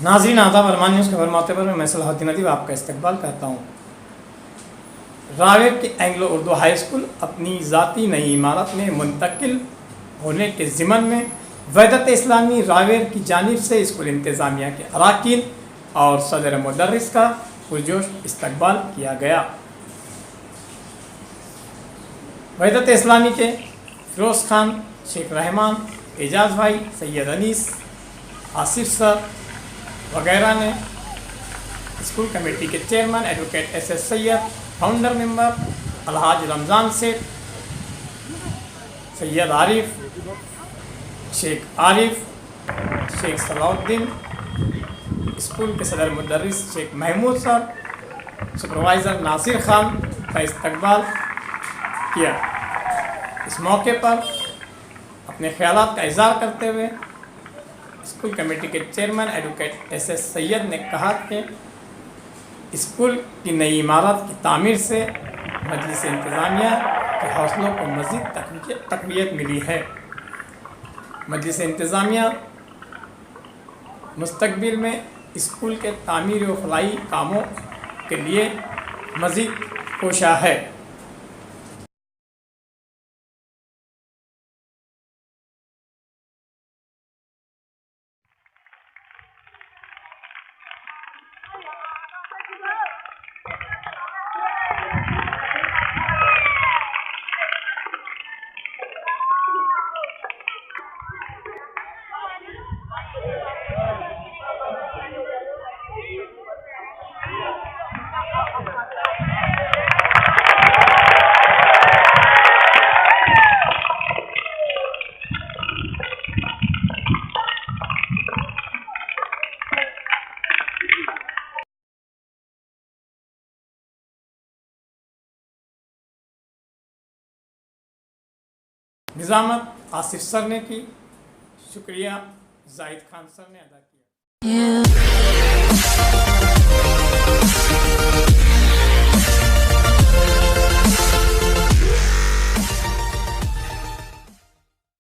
नाज़रीन आदाब अरमान न्यूज़ खबर मातबर में मैं सलाहुद्दीन अदीब आपका इस्तकबाल करता हूँ। रावेर के एंग्लो उर्दू हाई स्कूल अपनी ज़ाती नई इमारत में मुंतकिल होने के ज़िमन में वहदत इस्लामी रावेर की जानिब से स्कूल इंतज़ामिया के अराकीन और सदर मुदर्रिस का पुरजोश इस्तकबाल किया गया। वहदत इस्लामी के फ़िरोज़ खान, शेख रहमान, एजाज़ भाई, सैयद अनीस, आसिफ सर वगैरह ने स्कूल कमेटी के chairman advocate S Syed, founder member Alhaj Ramzan Seth, Syed Arif, Shaikh Arif, Shaikh Salauddin, school के सदर मुदर्रिस शेख महमूद सर, सुपरवाइज़र नासिर खान का इस्तकबाल किया। इस मौके पर अपने ख्यालात का इज़हार करते हुए स्कूल कमेटी के चेयरमैन एडवोकेट एस सैयद ने कहा कि स्कूल की नई इमारत की तामीर से मजलिस इंतज़ामिया के हौसलों को मज़ीद तक़वियत मिली है। मजलिस इंतज़ामिया मुस्तक़बिल में स्कूल के तामीर व फलाही कामों के लिए मज़ीद कोशा है। निज़ामत आसिफ सर ने की, शुक्रिया जाहिद खान सर ने अदा किया।